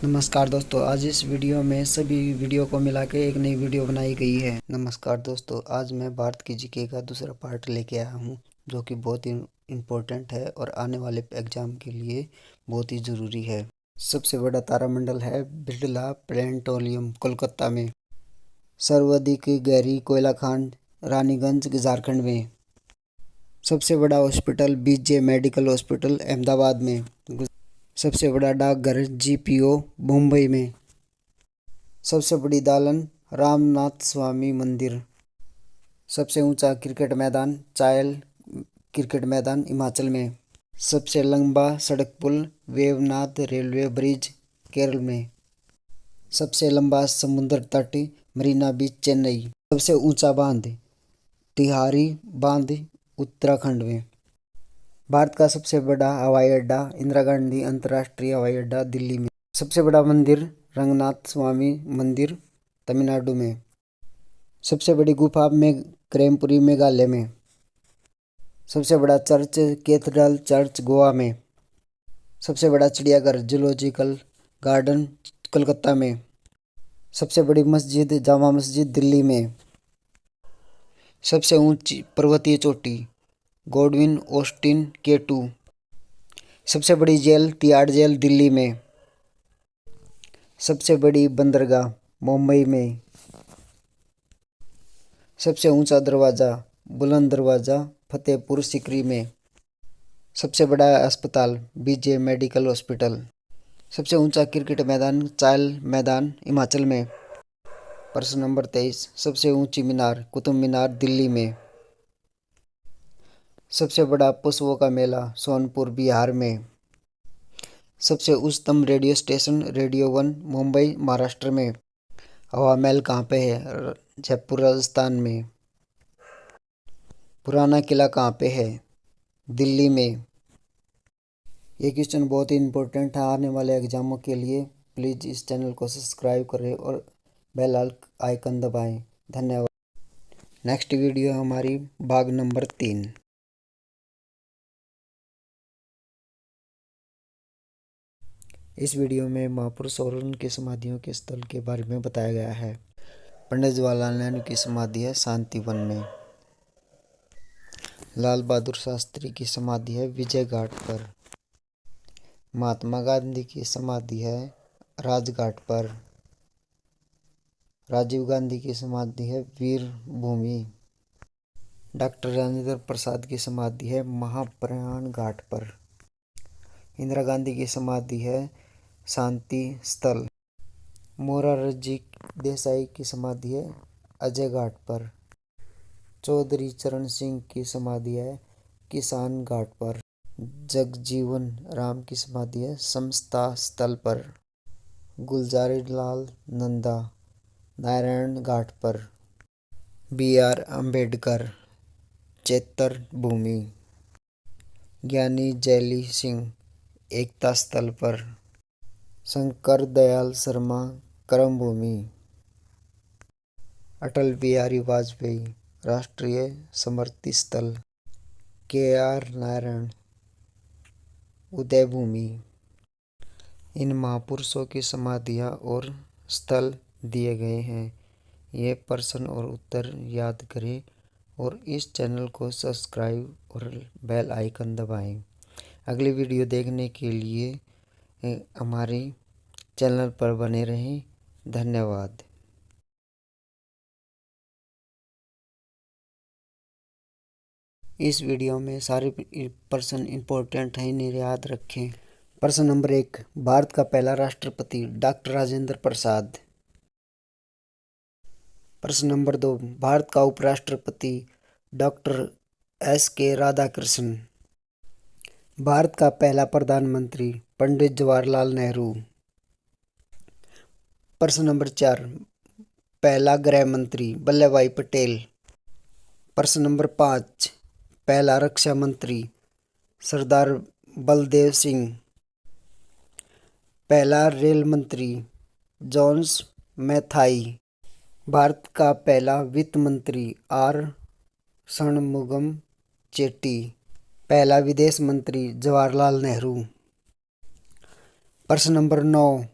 नमस्कार दोस्तों, आज इस वीडियो में सभी वीडियो को मिला के एक नई वीडियो बनाई गई है। नमस्कार दोस्तों, आज मैं भारत की जीके का दूसरा पार्ट लेके आया हूँ जो कि बहुत ही इम्पोर्टेंट है और आने वाले एग्जाम के लिए बहुत ही ज़रूरी है। सबसे बड़ा तारामंडल है बिरला प्लेनेटोरियम कोलकाता में। सर्वाधिक गहरी कोयला खान रानीगंज झारखंड में। सबसे बड़ा hospital BJ medical hospital Ahmedabad में। सबसे बड़ा डाकघर जीपीओ मुंबई में। सबसे बड़ी दालन रामनाथ स्वामी मंदिर। सबसे ऊंचा क्रिकेट मैदान चायल क्रिकेट मैदान हिमाचल में। सबसे लंबा सड़क पुल वेवनाथ रेलवे ब्रिज केरल में। सबसे लंबा समुद्र तट मरीना बीच चेन्नई। सबसे ऊंचा बांध तिहारी बांध उत्तराखंड में। भारत का सबसे बड़ा हवाई अड्डा इंदिरा गांधी अंतर्राष्ट्रीय हवाई अड्डा दिल्ली में। सबसे बड़ा मंदिर रंगनाथ स्वामी मंदिर तमिलनाडु में। सबसे बड़ी गुफा में क्रेमपुरी मेघालय में। सबसे बड़ा चर्च कैथेड्रल चर्च गोवा में। सबसे बड़ा चिड़ियाघर जूलॉजिकल गार्डन कोलकाता में। सबसे बड़ी मस्जिद जामा मस्जिद दिल्ली में। सबसे ऊंची पर्वतीय चोटी गॉडविन ऑस्टिन K2। सबसे बड़ी जेल तिहाड़ जेल दिल्ली में। सबसे बड़ी बंदरगाह मुंबई में। सबसे ऊंचा दरवाज़ा बुलंद दरवाज़ा फतेहपुर सीकरी में। सबसे बड़ा अस्पताल बीजे मेडिकल हॉस्पिटल। सबसे ऊंचा क्रिकेट मैदान चायल मैदान हिमाचल में। प्रश्न नंबर 23, सबसे ऊंची मीनार कुतुब मीनार दिल्ली में। सबसे बड़ा पशुओं का मेला सोनपुर बिहार में। सबसे उच्चतम radio station radio 1 Mumbai Maharashtra में। हवा महल कहाँ पे है? जयपुर राजस्थान में। पुराना किला कहाँ पे है? दिल्ली में। ये क्वेश्चन बहुत ही इम्पोर्टेंट है आने वाले एग्जामों के लिए। प्लीज़ इस चैनल को सब्सक्राइब करें और बेल आइकन दबाएं। धन्यवाद। नेक्स्ट वीडियो हमारी भाग नंबर 3। इस वीडियो में महापुरुष और उनकी समाधियों के स्थल के बारे में बताया गया है। पंडित जवाहरलाल नेहरू की समाधि है शांतिवन में। लाल बहादुर शास्त्री की समाधि है विजय घाट पर। महात्मा गांधी की समाधि है राजघाट पर। राजीव गांधी की समाधि है वीर भूमि। डॉक्टर राजेंद्र प्रसाद की समाधि है महाप्रयाण घाट पर। इंदिरा गांधी की समाधि है शांति स्थल। मोरारजी देसाई की समाधि है अजय घाट पर। चौधरी चरण सिंह की समाधि है किसान घाट पर। जगजीवन राम की समाधि है समता स्थल पर। गुलजारी लाल नंदा नारायण घाट पर। BR अम्बेडकर चैतर भूमि। ज्ञानी जैली सिंह एकता स्थल पर। शंकर दयाल शर्मा कर्म भूमि। अटल बिहारी वाजपेयी राष्ट्रीय स्मृति स्थल। KR नारायण उदय भूमि। इन महापुरुषों की समाधियाँ और स्थल दिए गए हैं। ये प्रश्न और उत्तर याद करें और इस चैनल को सब्सक्राइब और बेल आइकन दबाएं। अगली वीडियो देखने के लिए हमारे चैनल पर बने रहें। धन्यवाद। इस वीडियो में सारे प्रश्न इम्पोर्टेंट हैं, इन्हें याद रखें। प्रश्न नंबर 1, भारत का पहला राष्ट्रपति डॉक्टर राजेंद्र प्रसाद। प्रश्न नंबर 2, भारत का उपराष्ट्रपति डॉक्टर SK राधाकृष्णन। भारत का पहला प्रधानमंत्री पंडित जवाहरलाल नेहरू। प्रश्न नंबर 4, पहला गृह मंत्री वल्लभ भाई पटेल। प्रश्न नंबर 5, पहला रक्षा मंत्री सरदार बलदेव सिंह। पहला रेल मंत्री जॉन्स मैथाई। भारत का पहला वित्त मंत्री R षणमुगम चेट्टी। पहला विदेश मंत्री जवाहरलाल नेहरू। प्रश्न नंबर 9,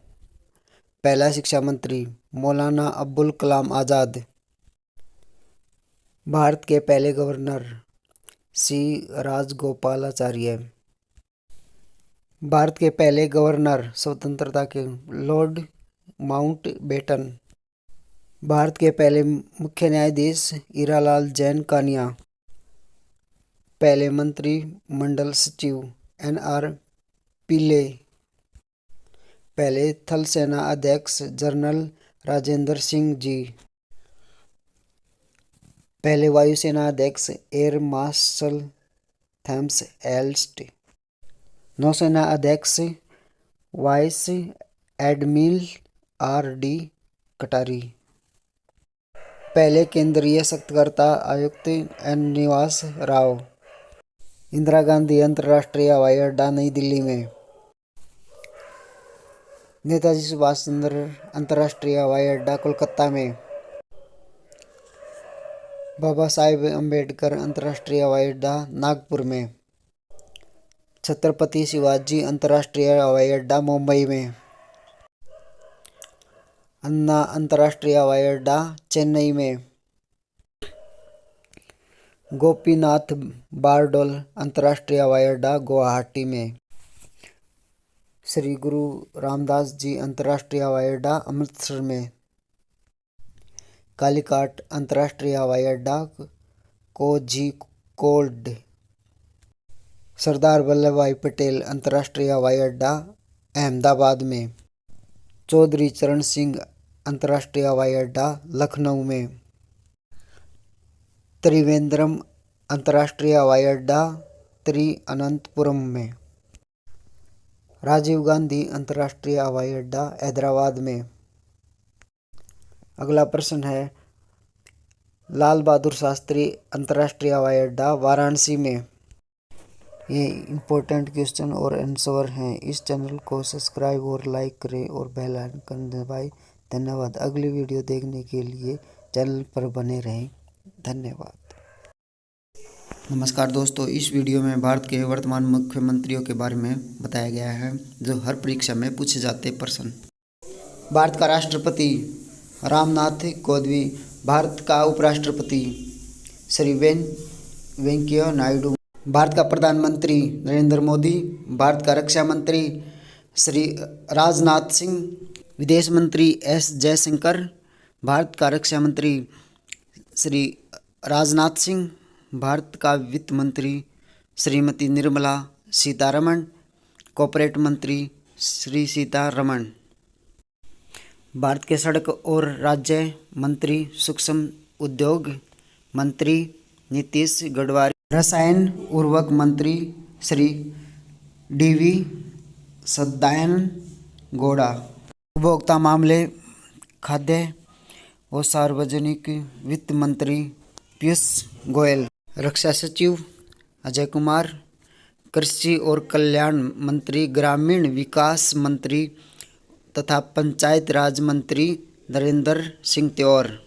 पहला शिक्षा मंत्री मौलाना अबुल कलाम आज़ाद। भारत के पहले गवर्नर सी राजगोपालाचार्य। भारत के पहले गवर्नर स्वतंत्रता के लॉर्ड माउंटबेटन। भारत के पहले मुख्य न्यायाधीश हीरालाल जैन कानिया। पहले मंत्री मंडल सचिव NR पिल्ले। पहले थल सेना अध्यक्ष जनरल राजेंद्र सिंह जी। पहले वायुसेना अध्यक्ष एयर मार्शल थॉमस एल्स्ट। नौसेना अध्यक्ष वाइस एडमिरल RD कटारी। पहले केंद्रीय सतर्कता आयुक्त N निवास राव। इंदिरा गांधी अंतर्राष्ट्रीय हवाई अड्डा नई दिल्ली में। नेताजी सुभाष चंद्र अंतर्राष्ट्रीय हवाई अड्डा कोलकाता में। बाबा साहेब अम्बेडकर अंतर्राष्ट्रीय हवाई अड्डा नागपुर में। छत्रपति शिवाजी अंतर्राष्ट्रीय हवाई अड्डा मुंबई में। अन्ना अंतर्राष्ट्रीय हवाई अड्डा चेन्नई में। गोपीनाथ बारडोल अंतर्राष्ट्रीय हवाई अड्डा गुवाहाटी में। श्री गुरु रामदास जी अंतर्राष्ट्रीय हवाई अड्डा अमृतसर में। कालीघाट अंतर्राष्ट्रीय हवाई अड्डा कोझिकोड। सरदार वल्लभ भाई पटेल अंतर्राष्ट्रीय हवाई अड्डा अहमदाबाद में। चौधरी चरण सिंह अंतर्राष्ट्रीय हवाई अड्डा लखनऊ में। त्रिवेंद्रम अंतर्राष्ट्रीय हवाई अड्डा तिरुवनंतपुरम में। राजीव गांधी अंतर्राष्ट्रीय हवाई अड्डा हैदराबाद में। अगला प्रश्न है लाल बहादुर शास्त्री अंतर्राष्ट्रीय हवाई अड्डा वाराणसी में। ये इम्पोर्टेंट क्वेश्चन और आंसर हैं। इस चैनल को सब्सक्राइब और लाइक करें और बेल आइकन दबाएं। धन्यवाद। अगली वीडियो देखने के लिए चैनल पर बने रहें। धन्यवाद। नमस्कार दोस्तों, इस वीडियो में भारत के वर्तमान मुख्यमंत्रियों के बारे में बताया गया है जो हर परीक्षा में पूछे जाते प्रश्न। भारत का राष्ट्रपति रामनाथ कोविंद। भारत का उपराष्ट्रपति श्री वेंकैया नायडू। भारत का प्रधानमंत्री नरेंद्र मोदी। भारत का रक्षा मंत्री श्री राजनाथ सिंह। विदेश मंत्री S जयशंकर। भारत का रक्षा मंत्री श्री राजनाथ सिंह। भारत का वित्त मंत्री श्रीमती निर्मला सीतारमण। कॉर्पोरेट मंत्री श्री सीतारमण। भारत के सड़क और राज्य मंत्री सूक्ष्म उद्योग मंत्री नीतीश गडकरी। रसायन उर्वरक मंत्री श्री DV सदानंद गौड़ा। उपभोक्ता मामले खाद्य और सार्वजनिक वित्त मंत्री पीयूष गोयल। रक्षा सचिव अजय कुमार। कृषि और कल्याण मंत्री ग्रामीण विकास मंत्री तथा पंचायत राज मंत्री नरेंद्र सिंह तोमर।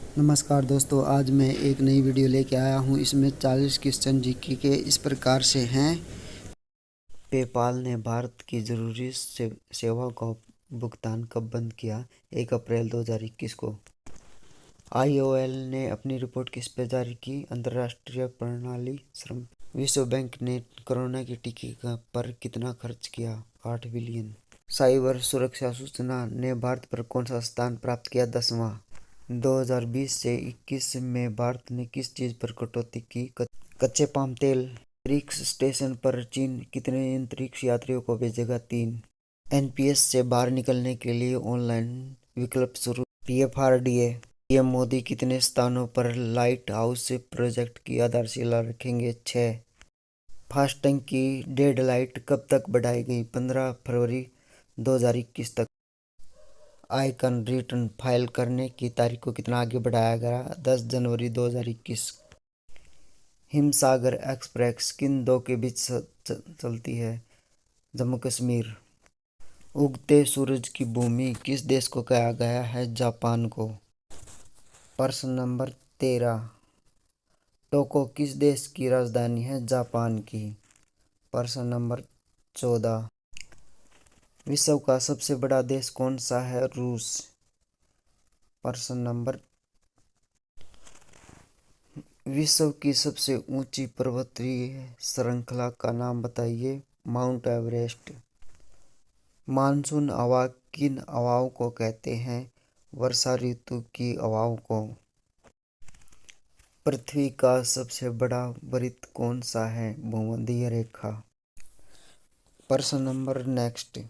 नमस्कार दोस्तों, आज मैं एक नई वीडियो लेके आया हूँ। इसमें 40 क्वेश्चन जीके के इस प्रकार से हैं। पेपाल ने भारत की जरूरी सेवाओं को भुगतान कब बंद किया? 1 अप्रैल 2021 को। IOL ने अपनी रिपोर्ट किस पे जारी की? अंतर्राष्ट्रीय प्रणाली श्रम। विश्व बैंक ने कोरोना के टीके पर कितना खर्च किया? 8 बिलियन। साइबर सुरक्षा सूचना ने भारत पर कौन सा स्थान प्राप्त किया? 10वां। 2020 से 21 में भारत ने किस चीज पर कटौती की? कच्चे पाम तेल। अंतरिक्ष स्टेशन पर चीन कितने अंतरिक्ष यात्रियों को भेजेगा? 3। NPS से बाहर निकलने के लिए ऑनलाइन विकल्प शुरू। PFRDA। पीएम मोदी कितने स्थानों पर लाइट हाउस प्रोजेक्ट की आधारशिला रखेंगे? 6। फास्टैग की डेडलाइन कब तक बढ़ाई गई? 15 फरवरी 2021 तक। आयकर रिटर्न फाइल करने की तारीख को कितना आगे बढ़ाया गया? 10 जनवरी 2021। हिमसागर एक्सप्रेस किन दो के बीच चलती है? जम्मू कश्मीर। उगते सूरज की भूमि किस देश को कहा गया है? जापान को। प्रश्न नंबर 13। टोक्यो किस देश की राजधानी है? जापान की। प्रश्न नंबर 14। विश्व का सबसे बड़ा देश कौन सा है? रूस। प्रश्न नंबर। विश्व की सबसे ऊंची पर्वतीय श्रृंखला का नाम बताइए? Mount Everest. मानसून हवा किन हवाओं को कहते हैं? वर्षा ऋतु की हवाओं को। पृथ्वी का सबसे बड़ा वृत्त कौन सा है? भूमध्य रेखा। प्रश्न नंबर नेक्स्ट।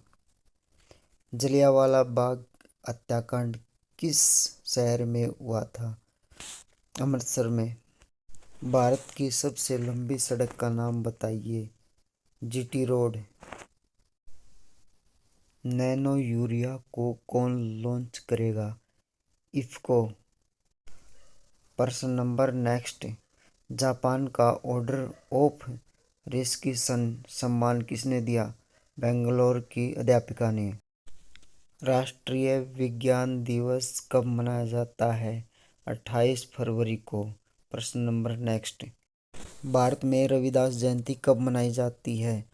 जलियांवाला बाग हत्याकांड किस शहर में हुआ था? अमृतसर में। भारत की सबसे लंबी सड़क का नाम बताइए? GT road. नैनो यूरिया को कौन लॉन्च करेगा? इफ्को। प्रश्न नंबर नेक्स्ट। जापान का ऑर्डर ऑफ रिकग्निशन सम्मान किसने दिया? बेंगलोर की अध्यापिका ने। राष्ट्रीय विज्ञान दिवस कब मनाया जाता है? 28 फरवरी को। प्रश्न नंबर नेक्स्ट। भारत में रविदास जयंती कब मनाई जाती है?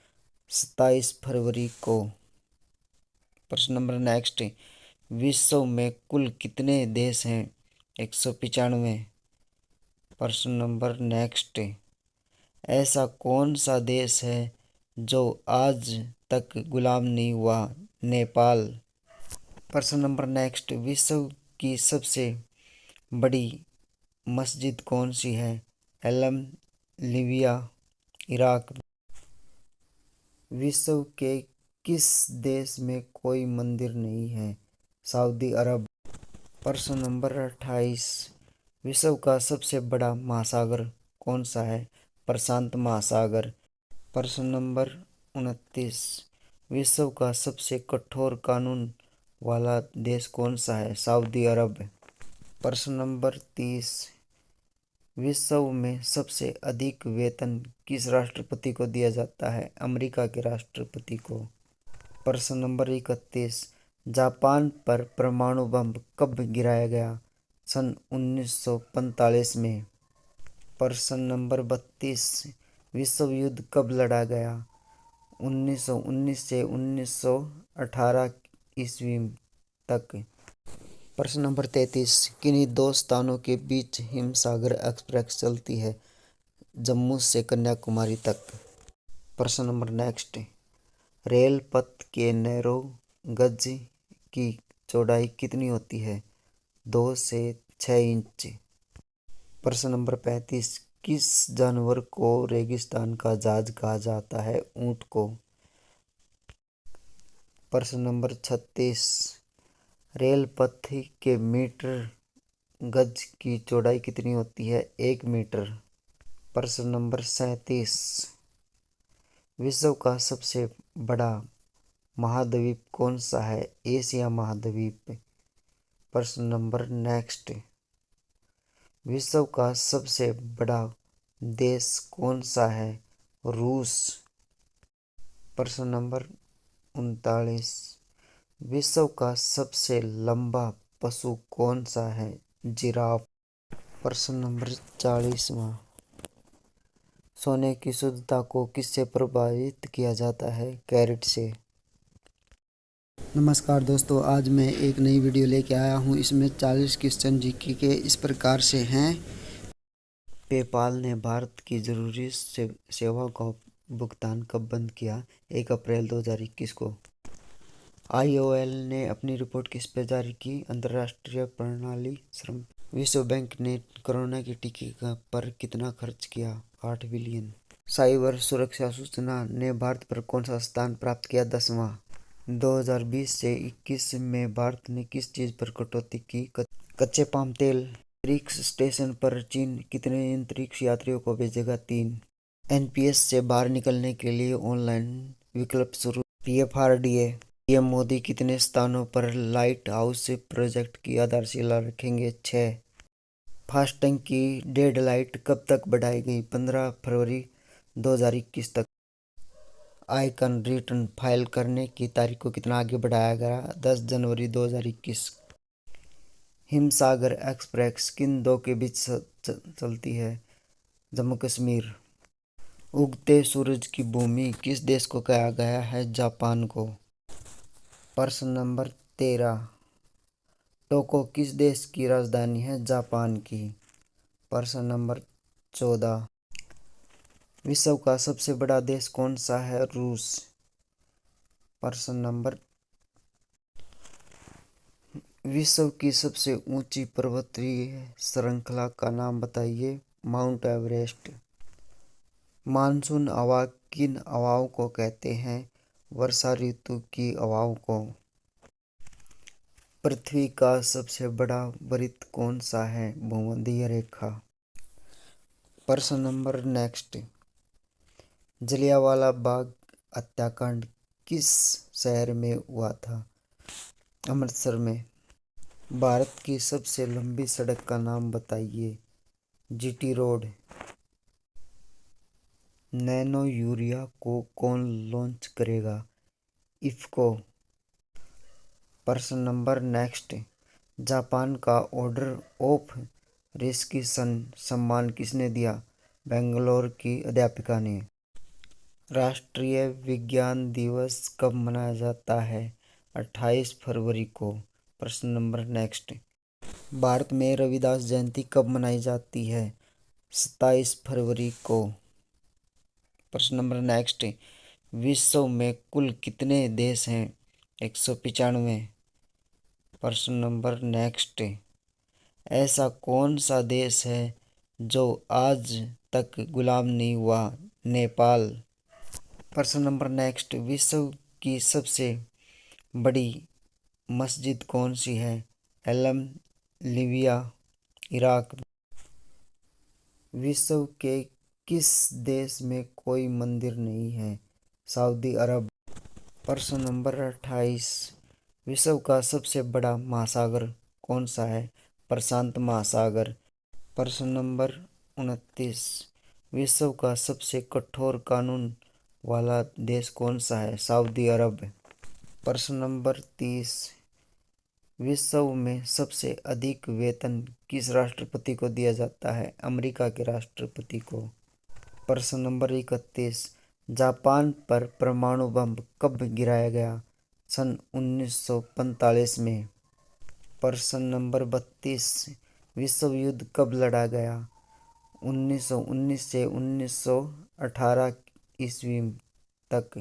27 फरवरी को। प्रश्न नंबर नेक्स्ट। विश्व में कुल कितने देश हैं? 195। प्रश्न नंबर नेक्स्ट। ऐसा कौन सा देश है जो आज तक गुलाम नहीं हुआ? नेपाल। प्रश्न नंबर नेक्स्ट। विश्व की सबसे बड़ी मस्जिद कौन सी है? एलम लीबिया इराक। विश्व के किस देश में कोई मंदिर नहीं है? Saudi Arab. प्रश्न नंबर 28। विश्व का सबसे बड़ा महासागर कौन सा है? प्रशांत महासागर। प्रश्न नंबर 29। विश्व का सबसे कठोर कानून वाला देश कौन सा है? Saudi Arab. प्रश्न नंबर 30। विश्व में सबसे अधिक वेतन किस राष्ट्रपति को दिया जाता है? अमेरिका के राष्ट्रपति को। प्रश्न नंबर 31। जापान पर परमाणु बम कब गिराया गया? सन 1945 में। प्रश्न नंबर 32। विश्व युद्ध कब लड़ा गया? 1919 से 1918 ईस्वी तक। प्रश्न नंबर 33। किन्हीं दो स्थानों के बीच हिमसागर एक्सप्रेस चलती है? जम्मू से कन्याकुमारी तक। प्रश्न नंबर नेक्स्ट। रेल पथ के नैरो गज की चौड़ाई कितनी होती है? 2 से 6 इंच। प्रश्न नंबर 35। किस जानवर को रेगिस्तान का जहाज कहा जाता है? ऊंट को। प्रश्न नंबर 36। रेल पथ के मीटर गज की चौड़ाई कितनी होती है? 1 मीटर। प्रश्न नंबर 37। विश्व का सबसे बड़ा महाद्वीप कौन सा है? एशिया महाद्वीप। प्रश्न नंबर नेक्स्ट। विश्व का सबसे बड़ा देश कौन सा है? रूस। प्रश्न नंबर 39। विश्व का सबसे लंबा पशु कौन सा है? जिराफ। प्रश्न नंबर 40वां। सोने की शुद्धता को किससे प्रभावित किया जाता है? कैरेट से। नमस्कार दोस्तों, आज मैं एक नई वीडियो लेके आया हूँ। इसमें 40 क्वेश्चन जीके के इस प्रकार से हैं। पेपाल ने भारत की ज़रूरी सेवाओं का भुगतान कब बंद किया? 1 अप्रैल 2021 को। IOL ने अपनी रिपोर्ट किस पे जारी की? अंतर्राष्ट्रीय प्रणाली श्रम। विश्व बैंक ने कोरोना के टीके पर कितना खर्च किया? 8 बिलियन। साइबर सुरक्षा सूचना ने भारत पर कौन सा स्थान प्राप्त किया? 10वां। 2020 से 21 में भारत ने किस चीज पर कटौती की? कच्चे पाम तेल। अंतरिक्ष स्टेशन पर चीन कितने अंतरिक्ष यात्रियों को भेजेगा? 3। NPS से बाहर निकलने के लिए ऑनलाइन विकल्प शुरू। PFRDA। पीएम मोदी कितने स्थानों पर लाइट हाउस प्रोजेक्ट की आधारशिला रखेंगे? 6। फास्टैग की डेडलाइन कब तक बढ़ाई गई? 15 फरवरी 2021 तक। आयकर रिटर्न फाइल करने की तारीख को कितना आगे बढ़ाया गया? 10 जनवरी 2021। हिमसागर एक्सप्रेस किन दो के बीच चलती है? जम्मू कश्मीर। उगते सूरज की भूमि किस देश को कहा गया है? जापान को। प्रश्न नंबर 13। टोक्यो किस देश की राजधानी है? जापान की। प्रश्न नंबर 14। विश्व का सबसे बड़ा देश कौन सा है? रूस। प्रश्न नंबर। विश्व की सबसे ऊंची पर्वतीय श्रृंखला का नाम बताइए? Mount Everest. मानसून हवा किन हवाओं को कहते हैं? वर्षा ऋतु की हवाओं को। पृथ्वी का सबसे बड़ा वृत्त कौन सा है? भूमध्य रेखा। प्रश्न नंबर नेक्स्ट। जलियांवाला बाग हत्याकांड किस शहर में हुआ था? अमृतसर में। भारत की सबसे लंबी सड़क का नाम बताइए? GT road. नैनो यूरिया को कौन लॉन्च करेगा? इफ्को। प्रश्न नंबर नेक्स्ट। जापान का ऑर्डर ऑफ रिकग्निशन सम्मान किसने दिया? बेंगलोर की अध्यापिका ने। राष्ट्रीय विज्ञान दिवस कब मनाया जाता है? 28 फरवरी को। प्रश्न नंबर नेक्स्ट। भारत में रविदास जयंती कब मनाई जाती है? 27 फरवरी को। प्रश्न नंबर नेक्स्ट। विश्व में कुल कितने देश हैं? 195। प्रश्न नंबर नेक्स्ट। ऐसा कौन सा देश है जो आज तक गुलाम नहीं हुआ? नेपाल। प्रश्न नंबर नेक्स्ट। विश्व की सबसे बड़ी मस्जिद कौन सी है? एलम, लीबिया, इराक। विश्व के किस देश में कोई मंदिर नहीं है? Saudi Arab. प्रश्न नंबर 28। विश्व का सबसे बड़ा महासागर कौन सा है? प्रशांत महासागर। प्रश्न नंबर 29। विश्व का सबसे कठोर कानून वाला देश कौन सा है? Saudi Arab. प्रश्न नंबर 30। विश्व में सबसे अधिक वेतन किस राष्ट्रपति को दिया जाता है? अमेरिका के राष्ट्रपति को। प्रश्न नंबर 31। जापान पर परमाणु बम कब गिराया गया? सन 1945 में। प्रश्न नंबर 32। विश्व युद्ध कब लड़ा गया? 1919 से 1918 ईस्वी तक।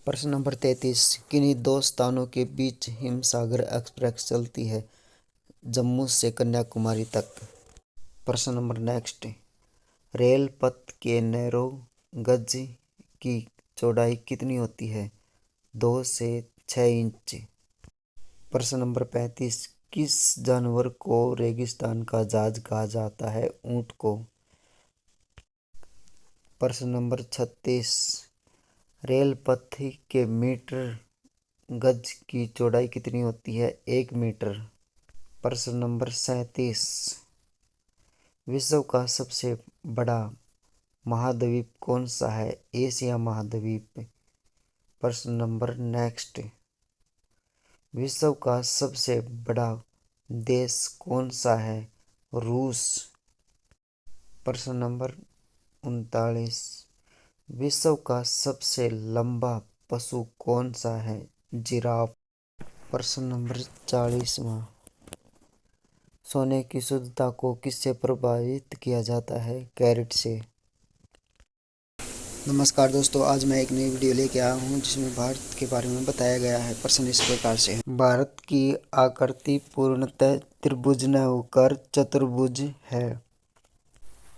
प्रश्न नंबर 33। किन्हीं दो स्थानों के बीच हिमसागर एक्सप्रेस चलती है? जम्मू से कन्याकुमारी तक। प्रश्न नंबर नेक्स्ट। रेल पथ के नैरो गज की चौड़ाई कितनी होती है? 2 से 6 इंच। प्रश्न नंबर 35। किस जानवर को रेगिस्तान का जहाज कहा जाता है? ऊंट को। प्रश्न नंबर 36। रेल पथ के मीटर गज की चौड़ाई कितनी होती है? 1 मीटर। प्रश्न नंबर 37। विश्व का सबसे बड़ा महाद्वीप कौन सा है? एशिया महाद्वीप। प्रश्न नंबर नेक्स्ट। विश्व का सबसे बड़ा देश कौन सा है? रूस। प्रश्न नंबर 39। विश्व का सबसे लंबा पशु कौन सा है? जिराफ। प्रश्न नंबर 40वां। सोने की शुद्धता को किससे प्रभावित किया जाता है? कैरेट से। नमस्कार दोस्तों, आज मैं एक नई वीडियो लेके आया हूँ जिसमें भारत के बारे में बताया गया है। प्रश्न इस प्रकार से है। भारत की आकृति पूर्णतः त्रिभुज न होकर चतुर्भुज है।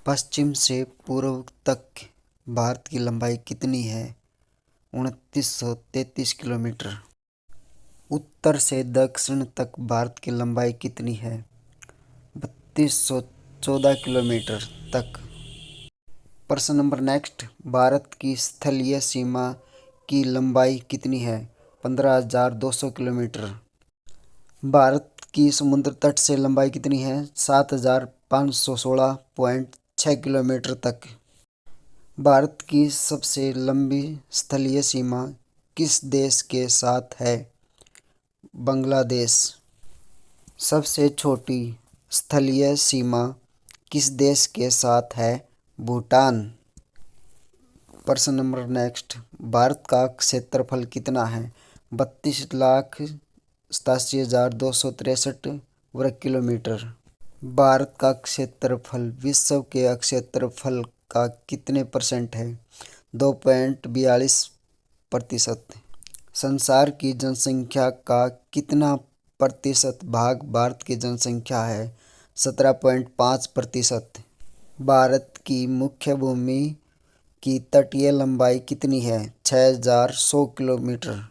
पश्चिम से पूर्व तक भारत की लंबाई कितनी है? 2933 किलोमीटर। उत्तर से दक्षिण तक भारत की लंबाई कितनी है? 3214 किलोमीटर तक। प्रश्न नंबर नेक्स्ट। भारत की स्थलीय सीमा की लंबाई कितनी है? 15,200 किलोमीटर। भारत की समुद्र तट से लंबाई कितनी है? 7,516.6 किलोमीटर तक। भारत की सबसे लंबी स्थलीय सीमा किस देश के साथ है? बांग्लादेश। सबसे छोटी स्थलीय सीमा किस देश के साथ है? भूटान। प्रश्न नंबर नेक्स्ट। भारत का क्षेत्रफल कितना है? 32,87,263 वर्ग किलोमीटर। भारत का क्षेत्रफल विश्व के क्षेत्रफल का कितने परसेंट है? 2.42%। संसार की जनसंख्या का कितना प्रतिशत भाग भारत की जनसंख्या है? 17.5%। भारत की मुख्य भूमि की तटीय लंबाई कितनी है? 6,100 किलोमीटर।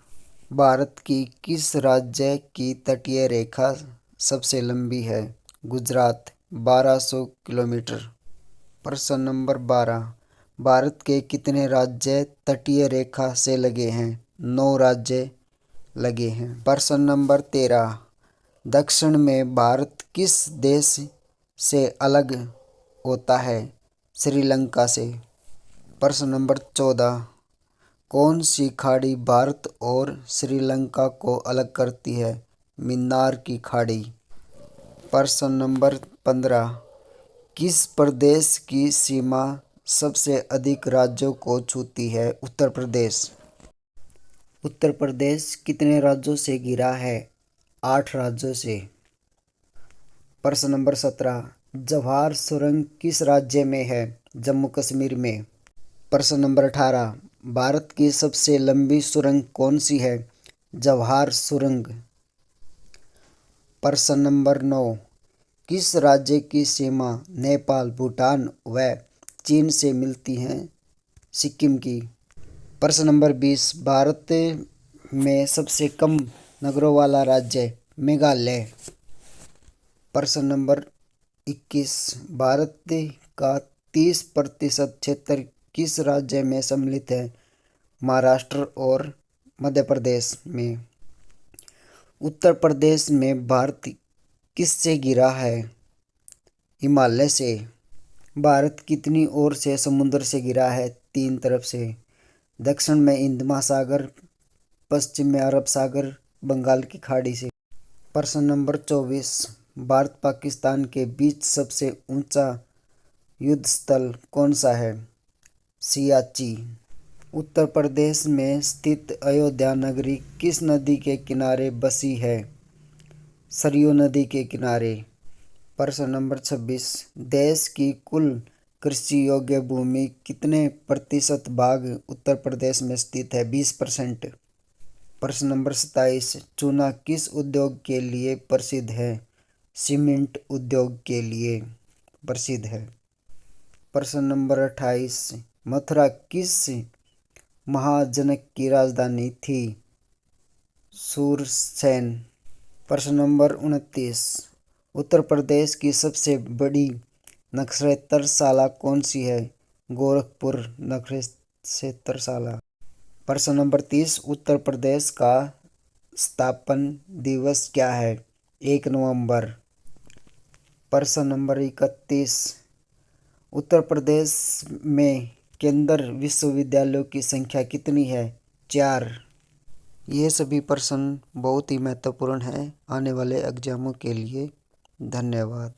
भारत की किस राज्य की तटीय रेखा सबसे लंबी है? गुजरात, 1200 किलोमीटर। प्रश्न नंबर 12। भारत के कितने राज्य तटीय रेखा से लगे हैं? 9 राज्य लगे हैं। प्रश्न नंबर 13। दक्षिण में भारत किस देश से अलग होता है? श्रीलंका से। प्रश्न नंबर 14। कौन सी खाड़ी भारत और श्रीलंका को अलग करती है? मन्नार की खाड़ी। प्रश्न नंबर 15। किस प्रदेश की सीमा सबसे अधिक राज्यों को छूती है? उत्तर प्रदेश। उत्तर प्रदेश कितने राज्यों से घिरा है? 8 राज्यों से। प्रश्न नंबर 17। जवाहर सुरंग किस राज्य में है? जम्मू कश्मीर में। प्रश्न नंबर 18। भारत की सबसे लंबी सुरंग कौन सी है? जवाहर सुरंग। प्रश्न नंबर 9। किस राज्य की सीमा नेपाल, भूटान व चीन से मिलती है? सिक्किम की। प्रश्न नंबर 20। भारत में सबसे कम नगरों वाला राज्य? मेघालय। प्रश्न नंबर 21। भारत का 30% क्षेत्र किस राज्य में सम्मिलित है? महाराष्ट्र और मध्य प्रदेश में। उत्तर प्रदेश में भारत किससे घिरा है? हिमालय से। भारत कितनी ओर से समुद्र से घिरा है? 3 तरफ से। दक्षिण में हिंद महासागर, पश्चिम में अरब सागर, बंगाल की खाड़ी से। प्रश्न नंबर 24। भारत पाकिस्तान के बीच सबसे ऊंचा युद्ध स्थल कौन सा है? सियाची। उत्तर प्रदेश में स्थित अयोध्या नगरी किस नदी के किनारे बसी है? सरयू नदी के किनारे। प्रश्न नंबर 26। देश की कुल कृषि योग्य भूमि कितने प्रतिशत भाग उत्तर प्रदेश में स्थित है? 20%। प्रश्न नंबर 27। चूना किस उद्योग के लिए प्रसिद्ध है? सीमेंट उद्योग के लिए प्रसिद्ध है। प्रश्न नंबर 28। मथुरा किस महाजनक की राजधानी थी? सूरसेन। प्रश्न नंबर 29। उत्तर प्रदेश की सबसे बड़ी नक्षत्रशाला कौन सी है? गोरखपुर नक्षत्रशाला। प्रश्न नंबर 30। उत्तर प्रदेश का स्थापना दिवस क्या है? 1 नवंबर। प्रश्न नंबर 31। उत्तर प्रदेश में केंद्रीय विश्वविद्यालयों की संख्या कितनी है? 4। ये सभी प्रश्न बहुत ही महत्वपूर्ण हैं आने वाले एग्जामों के लिए। धन्यवाद।